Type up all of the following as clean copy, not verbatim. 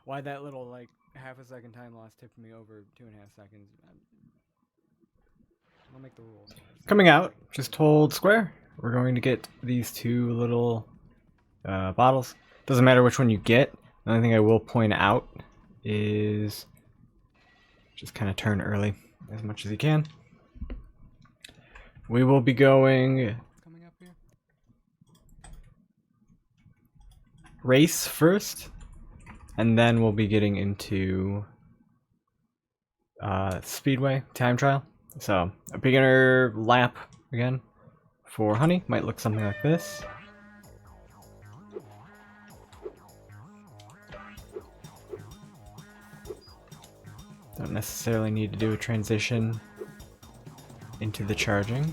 Why that little like half a second time loss tipped me over 2.5 seconds? I'll make the rules. Coming out, just hold square. We're going to get these two little bottles. Doesn't matter which one you get. The only thing I will point out is just kind of turn early as much as you can. We will be going Coming up here. race first, and then we'll be getting into Speedway time trial. So a beginner lap again for Honey might look something like this. Don't necessarily need to do a transition into the charging.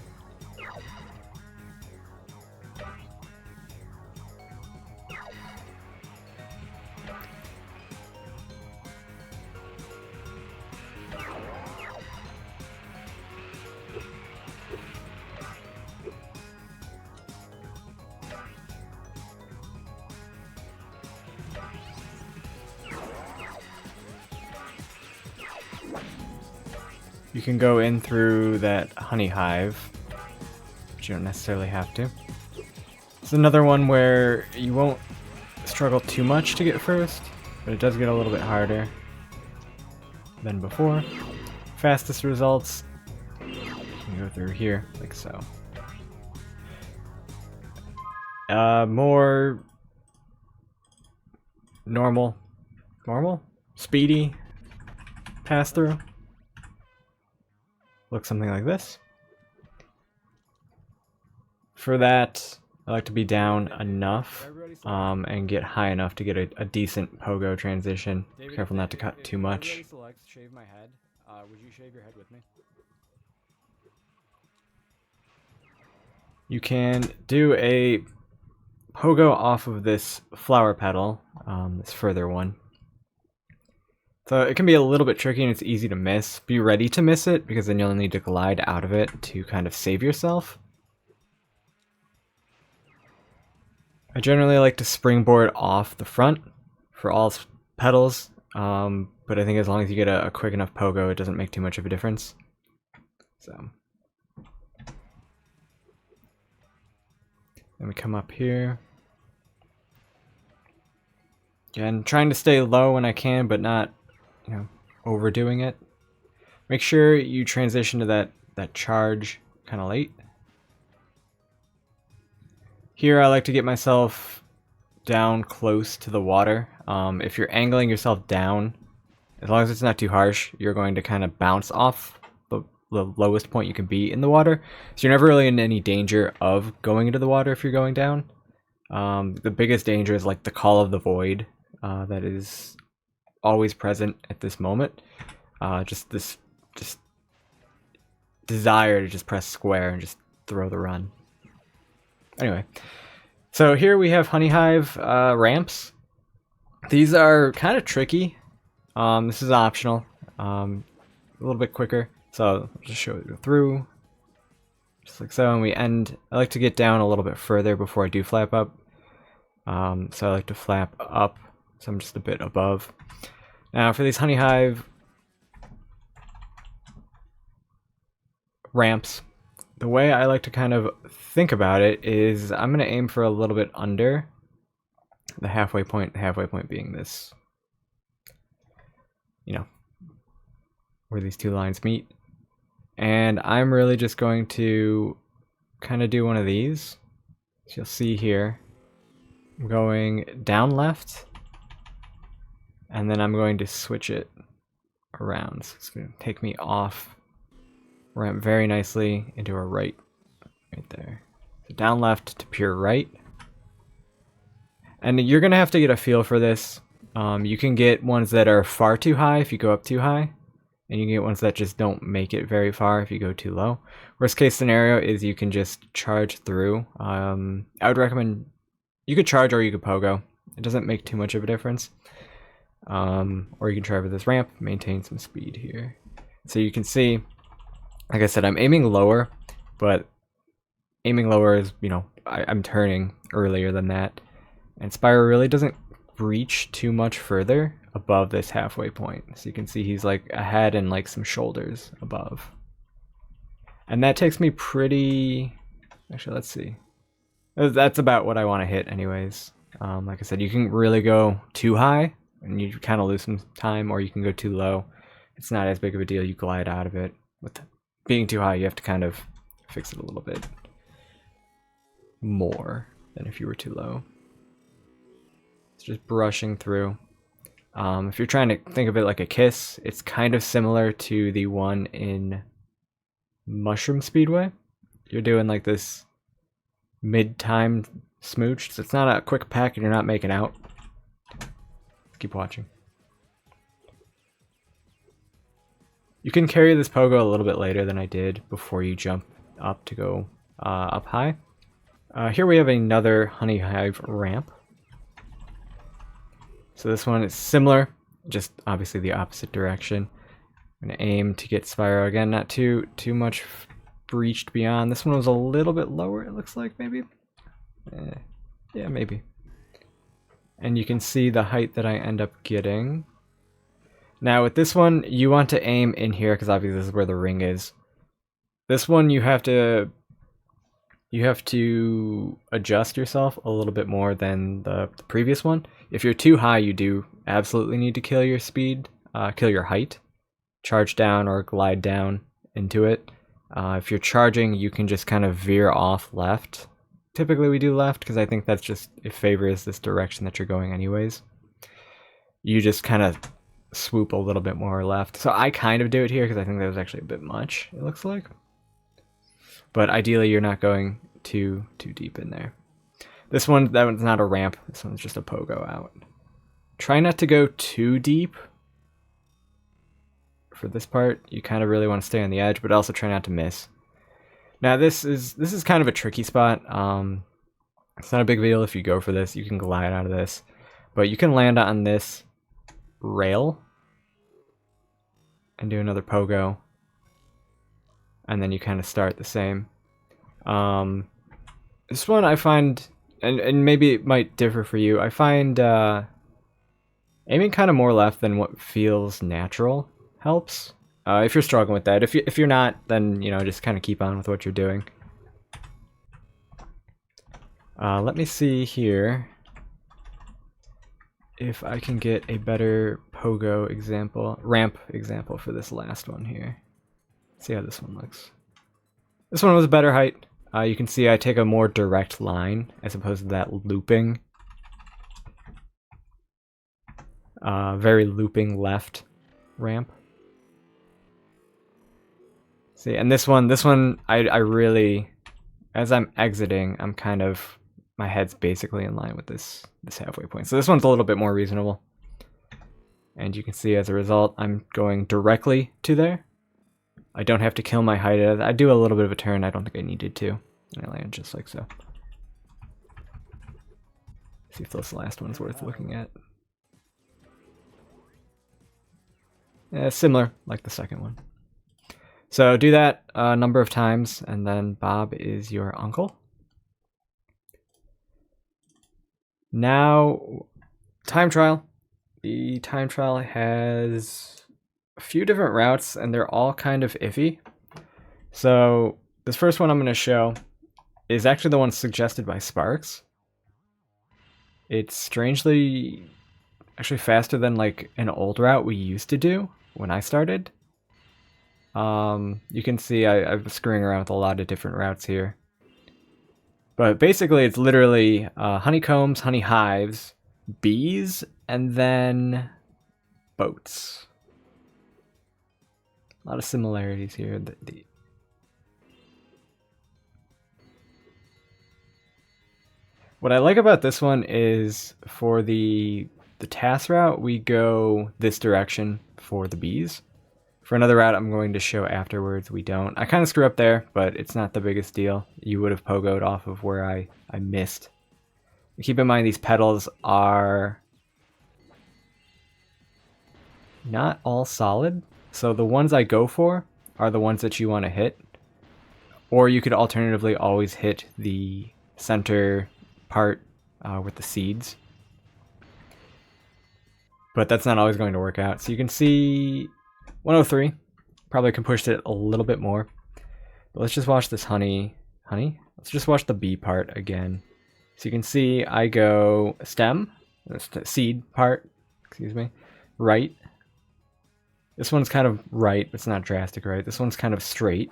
You can go in through that honey hive, but you don't necessarily have to. It's another one where you won't struggle too much to get first, but it does get a little bit harder than before. Fastest results, you can go through here, like so. More normal, speedy pass through. Looks something like this. For that, I like to be down enough and get high enough to get a decent pogo transition. David, Careful not to cut too much. Everybody selects shave my head. Would you shave your head with me? You can do a pogo off of this flower petal, this further one. So it can be a little bit tricky and it's easy to miss. Be ready to miss it because then you'll need to glide out of it to kind of save yourself. I generally like to springboard off the front for all petals, but I think as long as you get a quick enough pogo, it doesn't make too much of a difference. So then we come up here. Again, trying to stay low when I can, but not, overdoing it. Make sure you transition to that charge kind of late. Here I like to get myself down close to the water. If you're angling yourself down, as long as it's not too harsh, you're going to kind of bounce off the lowest point you can be in the water. So you're never really in any danger of going into the water if you're going down. The biggest danger is like the call of the void that is always present at this moment. Just desire to just press square and just throw the run. Anyway, so here we have honey hive ramps. These are kind of tricky. This is optional, a little bit quicker. So I'll just show it through, just like so, and we end. I like to get down a little bit further before I do flap up. So I like to flap up, so I'm just a bit above. Now for these honey hive ramps, the way I like to kind of think about it is I'm going to aim for a little bit under the halfway point being this, where these two lines meet. And I'm really just going to kind of do one of these. So you'll see here, I'm going down left, and then I'm going to switch it around. So it's going to take me off ramp very nicely into a right there. So down left to pure right. And you're going to have to get a feel for this. You can get ones that are far too high if you go up too high. And you can get ones that just don't make it very far if you go too low. Worst case scenario is you can just charge through. I would recommend you could charge or you could pogo. It doesn't make too much of a difference. Or you can try with this ramp, maintain some speed here. So you can see, like I said, I'm aiming lower, but aiming lower is, I'm turning earlier than that. And Spyro really doesn't breach too much further. above this halfway point. So you can see he's like a head and like some shoulders above. And that takes me pretty... Actually, let's see. That's about what I want to hit anyways. Like I said, you can really go too high and you kind of lose some time, or you can go too low. It's not as big of a deal. You glide out of it. With being too high, you have to kind of fix it a little bit more than if you were too low. It's just brushing through. If you're trying to think of it like a kiss, it's kind of similar to the one in Mushroom Speedway. You're doing like this mid-time smooch, so it's not a quick pack and you're not making out. Keep watching. You can carry this pogo a little bit later than I did before you jump up to go up high. Here we have another honey hive ramp. So this one is similar, just obviously the opposite direction. I'm gonna aim to get Spyro again, not too much breached beyond. This one was a little bit lower, it looks like, maybe. Yeah, maybe. And you can see the height that I end up getting. Now with this one, you want to aim in here because obviously this is where the ring is. This one you have to adjust yourself a little bit more than the previous one. If you're too high, you do absolutely need to kill your speed, kill your height, charge down or glide down into it. If you're charging, you can just kind of veer off left. Typically we do left because I think that's just, it favors this direction that you're going anyways. You just kind of swoop a little bit more left. So I kind of do it here because I think that was actually a bit much, it looks like. But ideally you're not going too deep in there. That one's not a ramp, this one's just a pogo out. Try not to go too deep. For this part, you kind of really want to stay on the edge, but also try not to miss. Now this is kind of a tricky spot. It's not a big deal if you go for this. You can glide out of this, but you can land on this rail and do another pogo, and then you kind of start the same. This one I find, and maybe it might differ for you, I find aiming kind of more left than what feels natural helps. If you're struggling with that. If you're not, then just kind of keep on with what you're doing. Let me see here if I can get a better pogo example, ramp example for this last one here. See how this one looks. This one was a better height. You can see I take a more direct line as opposed to that looping, very looping left ramp. See, and this one, I really, as I'm exiting, I'm kind of, my head's basically in line with this halfway point. So this one's a little bit more reasonable. And you can see as a result, I'm going directly to there. I don't have to kill my height. I do a little bit of a turn. I don't think I needed to. And I land just like so. See if this last one's worth looking at. Yeah, similar, like the second one. So do that a number of times, and then Bob is your uncle. Now, time trial. The time trial has a few different routes, and they're all kind of iffy. So this first one I'm going to show is actually the one suggested by Sparx. It's strangely actually faster than like an old route we used to do when I started. You can see I'm screwing around with a lot of different routes here. But basically it's literally honeycombs, honey hives, bees, and then boats. A lot of similarities here. What I like about this one is for the TAS route, we go this direction for the bees. For another route I'm going to show afterwards, we don't. I kind of screw up there, but it's not the biggest deal. You would have pogoed off of where I missed. Keep in mind these petals are not all solid. So the ones I go for are the ones that you want to hit. Or you could alternatively always hit the center part with the seeds. but that's not always going to work out. So you can see 103. Probably can push it a little bit more. But let's just watch this honey. Let's just watch the B part again. So you can see I go stem, that's the seed part, excuse me, right. This one's kind of right, but it's not drastic right. This one's kind of straight.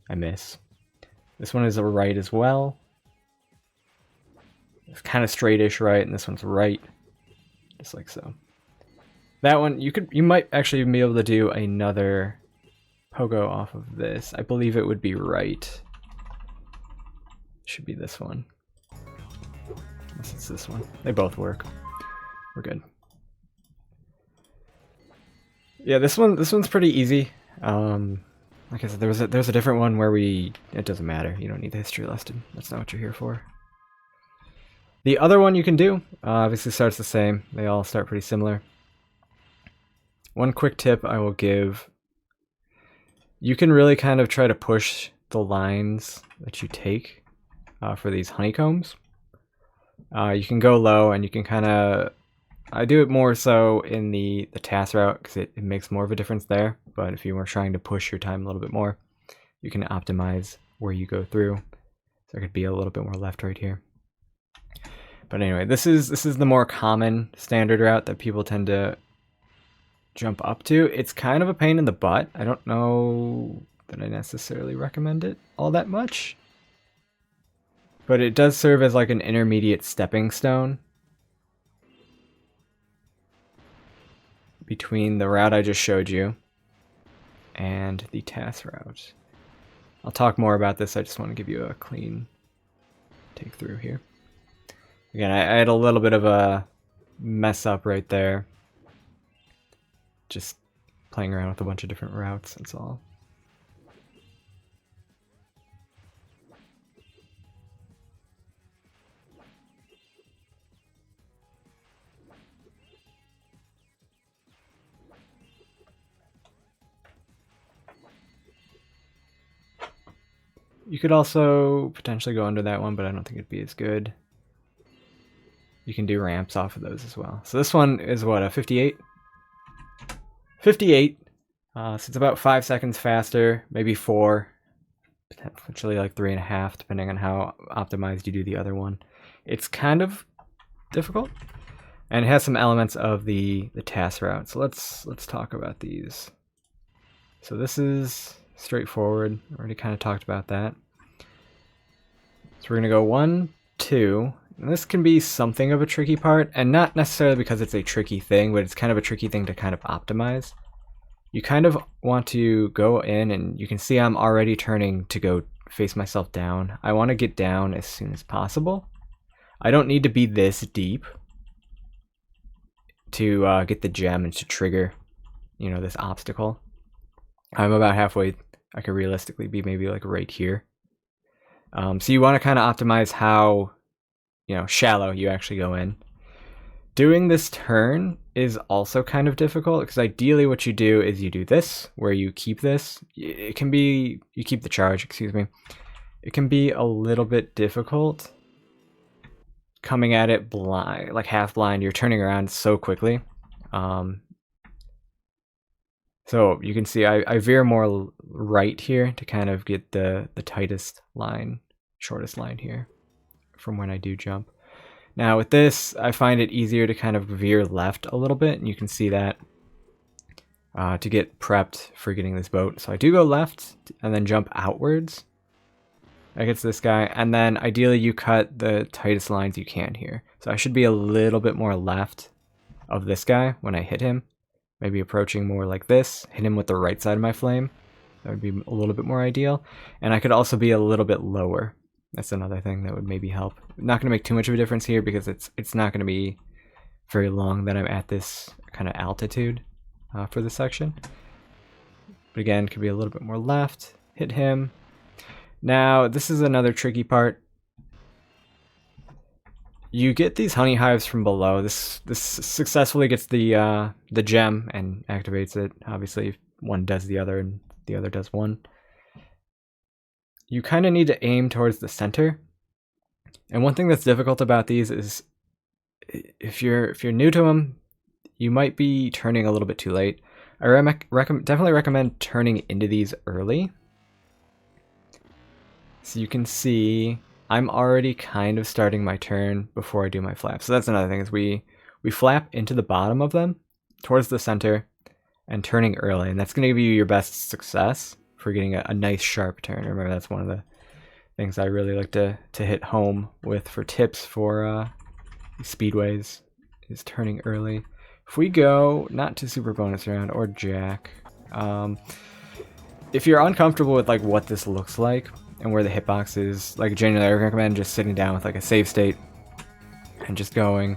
I miss. This one is a right as well. It's kind of straightish right, and this one's right. Just like so. That one, you might actually be able to do another pogo off of this. I believe it would be right. Should be this one. Unless it's this one. They both work. We're good. Yeah, this one's pretty easy. Like I said, there's a different one where it doesn't matter. You don't need the history lesson. That's not what you're here for. The other one you can do obviously starts the same. They all start pretty similar. One quick tip I will give: you can really kind of try to push the lines that you take for these honeycombs. You can go low, and you can kind of. I do it more so in the TAS route because it makes more of a difference there. But if you were trying to push your time a little bit more, you can optimize where you go through. So it could be a little bit more left right here. But anyway, this is the more common standard route that people tend to jump up to. It's kind of a pain in the butt. I don't know that I necessarily recommend it all that much. But it does serve as like an intermediate stepping stone between the route I just showed you and the TAS route. I'll talk more about this. I just want to give you a clean take through here. Again, I had a little bit of a mess up right there. Just playing around with a bunch of different routes, that's all. You could also potentially go under that one, but I don't think it'd be as good. You can do ramps off of those as well. So this one is what, a 58? 58. So it's about 5 seconds faster, maybe 4, potentially like 3.5, depending on how optimized you do the other one. It's kind of difficult, and it has some elements of the TAS route. So let's talk about these. So this is straightforward. Already kind of talked about that. So we're gonna go 1, 2. And this can be something of a tricky part, and not necessarily because it's a tricky thing, but it's kind of a tricky thing to kind of optimize. You kind of want to go in, and you can see I'm already turning to go face myself down. I want to get down as soon as possible. I don't need to be this deep to get the gem and to trigger, you know, this obstacle. I'm about halfway. I could realistically be maybe like right here. So you want to kind of optimize how, you know, shallow you actually go in. Doing this turn is also kind of difficult because ideally what you do is you do this, where you keep this. It can be, you keep the charge, excuse me. It can be a little bit difficult coming at it blind, like half blind. You're turning around so quickly. So you can see I veer more right here to kind of get the tightest line, shortest line here from when I do jump. Now with this, I find it easier to kind of veer left a little bit, and you can see that to get prepped for getting this boat. So I do go left and then jump outwards. That gets this guy, and then ideally you cut the tightest lines you can here. So I should be a little bit more left of this guy when I hit him. Maybe approaching more like this, hit him with the right side of my flame. That would be a little bit more ideal. And I could also be a little bit lower. That's another thing that would maybe help. Not going to make too much of a difference here because it's not going to be very long that I'm at this kind of altitude for this section. But again, could be a little bit more left. Hit him. Now, this is another tricky part. You get these honey hives from below. This successfully gets the gem and activates it. Obviously, one does the other and the other does one. You kind of need to aim towards the center. And one thing that's difficult about these is if you're new to them, you might be turning a little bit too late. I definitely recommend turning into these early. So you can see I'm already kind of starting my turn before I do my flap. So that's another thing, is we flap into the bottom of them towards the center and turning early, and that's going to give you your best success for getting a nice sharp turn. Remember, that's one of the things I really like to hit home with for tips for speedways, is turning early. If we go not to super bonus round or jack, if you're uncomfortable with like what this looks like and where the hitbox is, like generally I recommend just sitting down with like a save state and just going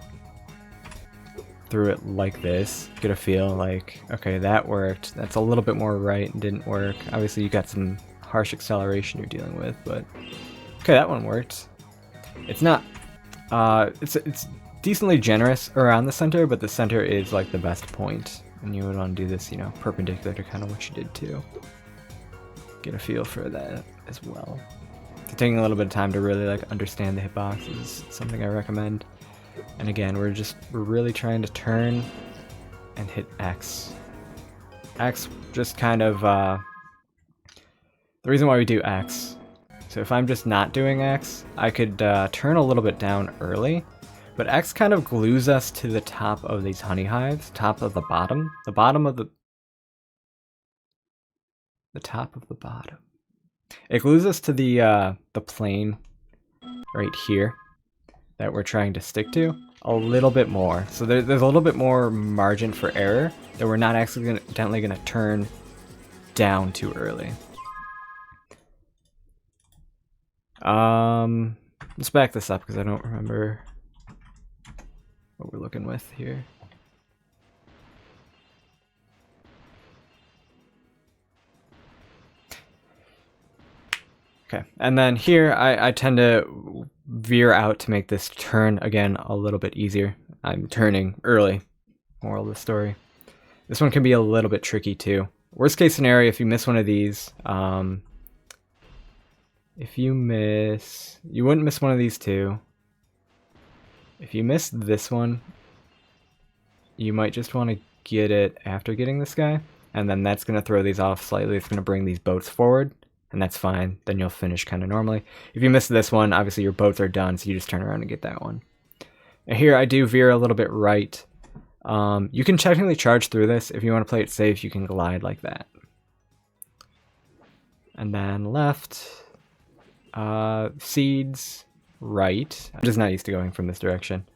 through it like this. Get a feel like, okay, that worked. That's a little bit more right and didn't work. Obviously you got some harsh acceleration you're dealing with, but okay, that one worked. It's not, it's decently generous around the center, but the center is like the best point, and you would want to do this, you know, perpendicular to kind of what you did too. Get a feel for that as well. So taking a little bit of time to really like understand the hitbox is something I recommend. And again, we're really trying to turn and hit X. X just kind of the reason why we do X. So if I'm just not doing X, I could turn a little bit down early, but X kind of glues us to the top of these honey hives, top of the bottom of the top of the bottom. It glues us to the plane right here that we're trying to stick to a little bit more. So there's a little bit more margin for error that we're not accidentally going to turn down too early. Let's back this up because I don't remember what we're looking with here. Okay, and then here I tend to veer out to make this turn again a little bit easier. I'm turning early, moral of the story. This one can be a little bit tricky too. Worst case scenario, if you miss one of these, if you miss, you wouldn't miss one of these two. If you miss this one, you might just want to get it after getting this guy, and then that's going to throw these off slightly. It's going to bring these boats forward, and that's fine. Then you'll finish kind of normally. If you miss this one, obviously your boats are done, so you just turn around and get that one. And here I do veer a little bit right. You can technically charge through this. If you want to play it safe, you can glide like that. And then left, seeds, right. I'm just not used to going from this direction.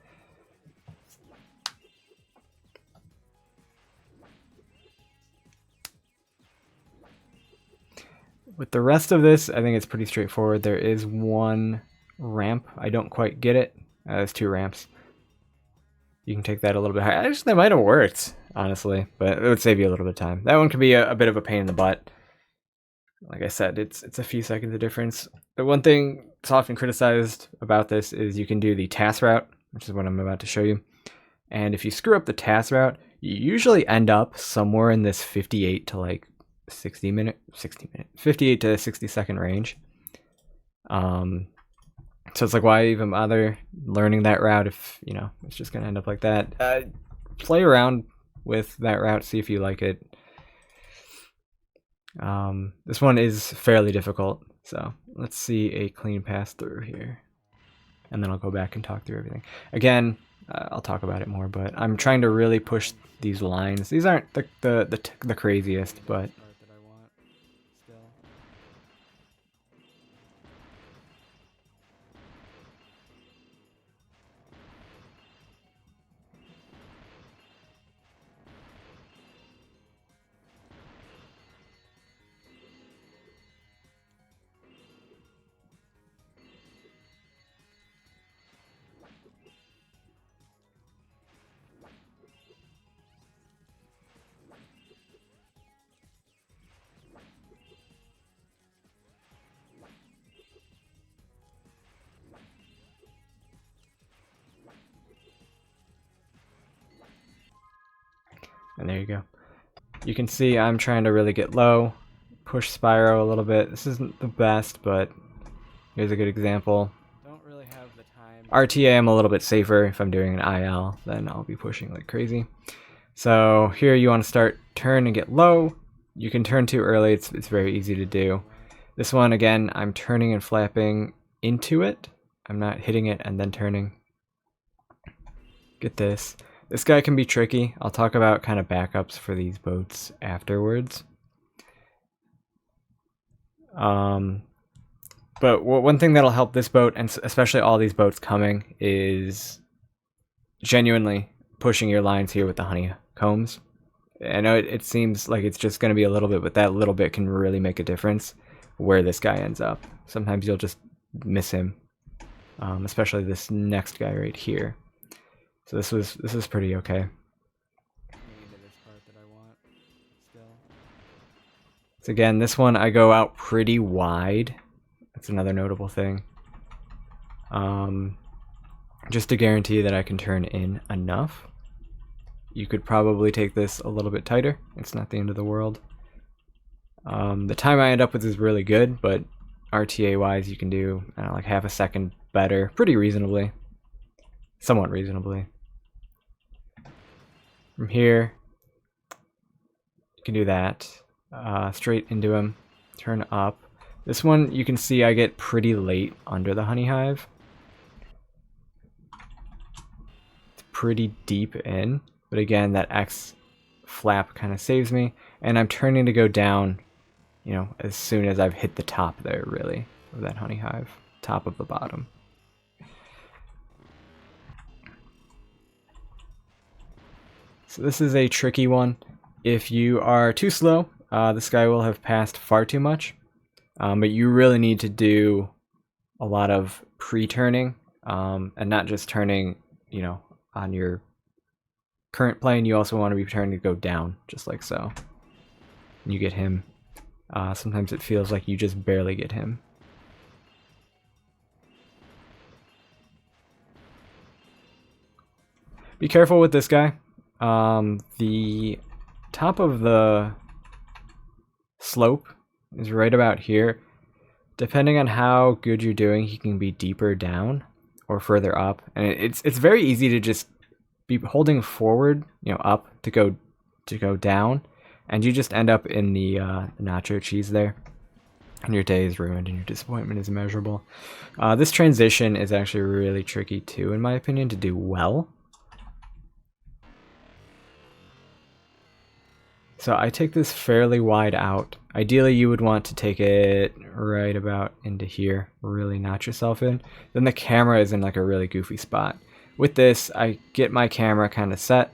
With the rest of this, I think it's pretty straightforward. There is one ramp. I don't quite get it. There's two ramps. You can take that a little bit higher. Actually, that might have worked, honestly, but it would save you a little bit of time. That one could be a bit of a pain in the butt. Like I said, it's a few seconds of difference. The one thing that's often criticized about this is you can do the TAS route, which is what I'm about to show you. And if you screw up the TAS route, you usually end up somewhere in this 58 to like 58 to 60 second range. So it's like, why even bother learning that route if, you know, it's just gonna end up like that. Play around with that route, see if you like it. This one is fairly difficult, so let's see a clean pass through here, and then I'll go back and talk through everything again. I'll talk about it more, but I'm trying to really push these lines. These aren't the craziest, but and there you go. You can see I'm trying to really get low, push Spyro a little bit. This isn't the best, but here's a good example. Don't really have the time. RTA, I'm a little bit safer. If I'm doing an IL, then I'll be pushing like crazy. So here you want to start turn and get low. You can turn too early, it's very easy to do. This one, again, I'm turning and flapping into it. I'm not hitting it and then turning. Get this. This guy can be tricky. I'll talk about kind of backups for these boats afterwards. But one thing that'll help this boat, and especially all these boats coming, is genuinely pushing your lines here with the honeycombs. I know it seems like it's just going to be a little bit, but that little bit can really make a difference where this guy ends up. Sometimes you'll just miss him, especially this next guy right here. So this is pretty okay. So again, this one I go out pretty wide. That's another notable thing. Just to guarantee that I can turn in enough. You could probably take this a little bit tighter. It's not the end of the world. The time I end up with is really good, but RTA wise you can do, I don't know, like half a second better, pretty reasonably. Somewhat reasonably. From here, you can do that. Straight into him, turn up. This one you can see I get pretty late under the honey hive. It's pretty deep in, but again that X flap kind of saves me, and I'm turning to go down, you know, as soon as I've hit the top there, really, of that honey hive, top of the bottom. So this is a tricky one. If you are too slow, this guy will have passed far too much. But you really need to do a lot of pre-turning, and not just turning, you know, on your current plane. You also want to be turning to go down, just like so. And you get him. Sometimes it feels like you just barely get him. Be careful with this guy. The top of the slope is right about here. Depending on how good you're doing, he can be deeper down or further up, and it's very easy to just be holding forward, you know, up to go down, and you just end up in the nacho cheese there, and your day is ruined and your disappointment is immeasurable. This transition is actually really tricky too, in my opinion, to do well. So I take this fairly wide out. Ideally, you would want to take it right about into here, really notch yourself in. Then the camera is in like a really goofy spot. With this, I get my camera kind of set,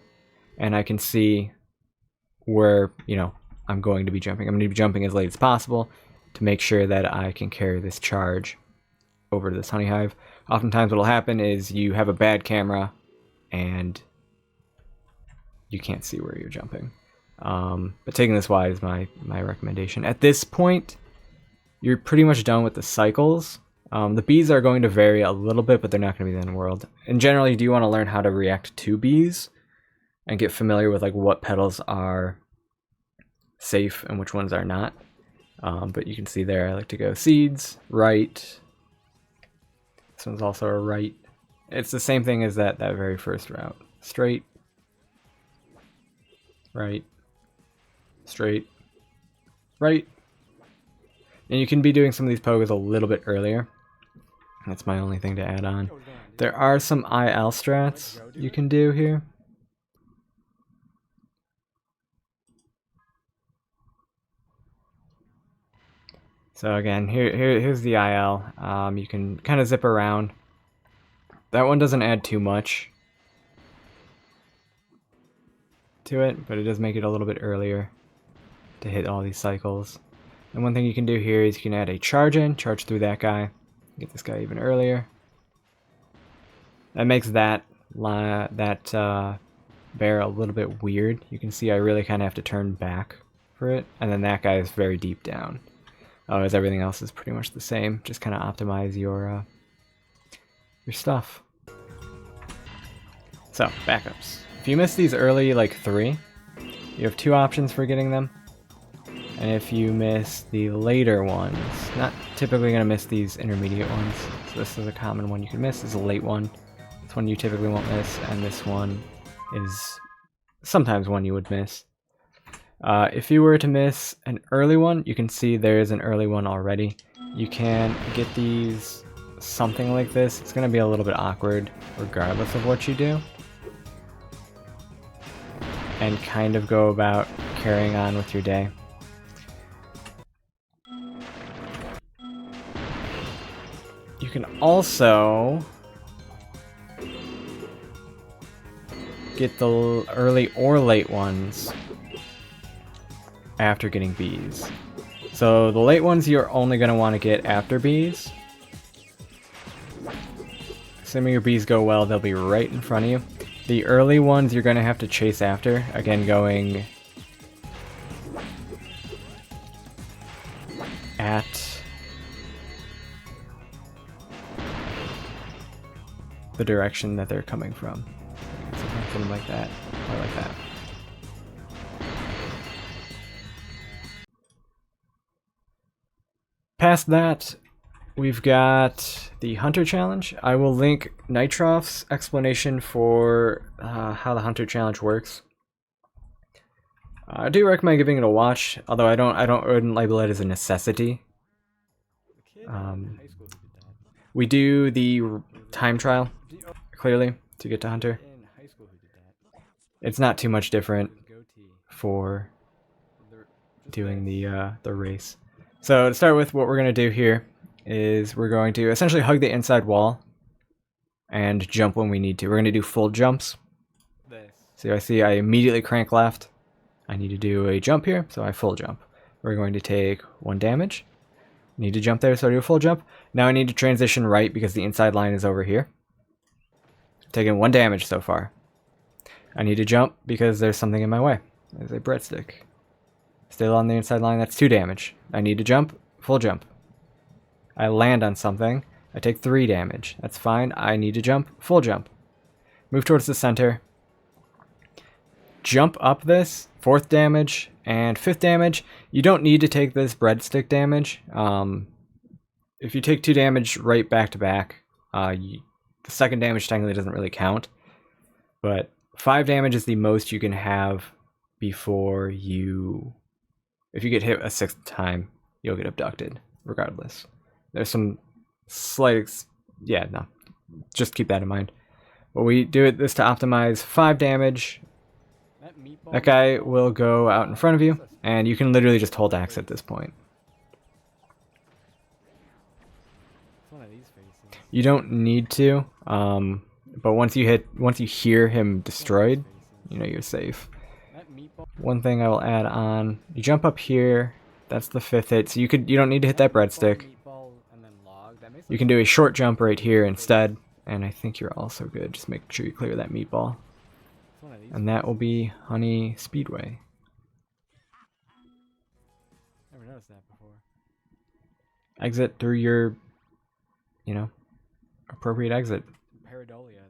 and I can see where, you know, I'm going to be jumping. I'm going to be jumping as late as possible to make sure that I can carry this charge over to this honey hive. Oftentimes what will happen is you have a bad camera and you can't see where you're jumping. But taking this wide is my recommendation. At this point, you're pretty much done with the cycles. The bees are going to vary a little bit, but they're not going to be the end of the world. And generally, you do want to learn how to react to bees and get familiar with like what petals are safe and which ones are not. But you can see there, I like to go seeds, right. This one's also a right. It's the same thing as that very first route. Straight, right, straight, right. And you can be doing some of these pogas a little bit earlier. That's my only thing to add on. There are some IL strats you can do here. So again, here's the IL. You can kind of zip around. That one doesn't add too much to it, but it does make it a little bit earlier to hit all these cycles. And one thing you can do here is you can add a charge in, charge through that guy, get this guy even earlier. That makes that bear a little bit weird. You can see I really kind of have to turn back for it, and then that guy is very deep down. As everything else is pretty much the same. Just kind of optimize your stuff. So backups. If you miss these early, like 3, you have 2 options for getting them. And if you miss the later ones, not typically going to miss these intermediate ones. So this is a common one you can miss. This is a late one. This one you typically won't miss, and this one is sometimes one you would miss. If you were to miss an early one, you can see there's an early one already. You can get these something like this. It's going to be a little bit awkward regardless of what you do. And kind of go about carrying on with your day. You can also get the early or late ones after getting bees. So the late ones you're only going to want to get after bees. Assuming your bees go well, they'll be right in front of you. The early ones you're going to have to chase after. Again, going at the direction that they're coming from. Something like that, or like that. Past that, we've got the Hunter Challenge. I will link Nitroff's explanation for how the Hunter Challenge works. I do recommend giving it a watch, although I wouldn't label it as a necessity. We do the time trial, clearly, to get to Hunter. It's not too much different for doing the race. So to start with, what we're going to do here is we're going to essentially hug the inside wall and jump when we need to. We're going to do full jumps. So I see I immediately crank left. I need to do a jump here, so I full jump. We're going to take 1 damage. Need to jump there, so I do a full jump. Now I need to transition right because the inside line is over here. Taking 1 damage so far. I need to jump because there's something in my way. There's a breadstick. Still on the inside line, that's 2 damage. I need to jump, full jump. I land on something, I take 3 damage. That's fine, I need to jump, full jump. Move towards the center. Jump up this, 4th damage, and 5th damage. You don't need to take this breadstick damage. If you take 2 damage right back to back, the 2nd damage technically doesn't really count. But 5 damage is the most you can have before you... If you get hit a 6th time, you'll get abducted, regardless. There's some slight... Yeah, no. Just keep that in mind. But we do this to optimize 5 damage. That guy will go out in front of you, and you can literally just hold X at this point. You don't need to, but once you hear him destroyed, you know you're safe. One thing I will add on, you jump up here, that's the 5th hit, so you don't need to hit that breadstick. You can do a short jump right here instead, and I think you're also good. Just make sure you clear that meatball. And that will be Honey Speedway. Never noticed that before. Exit through your, appropriate exit. Paradolia.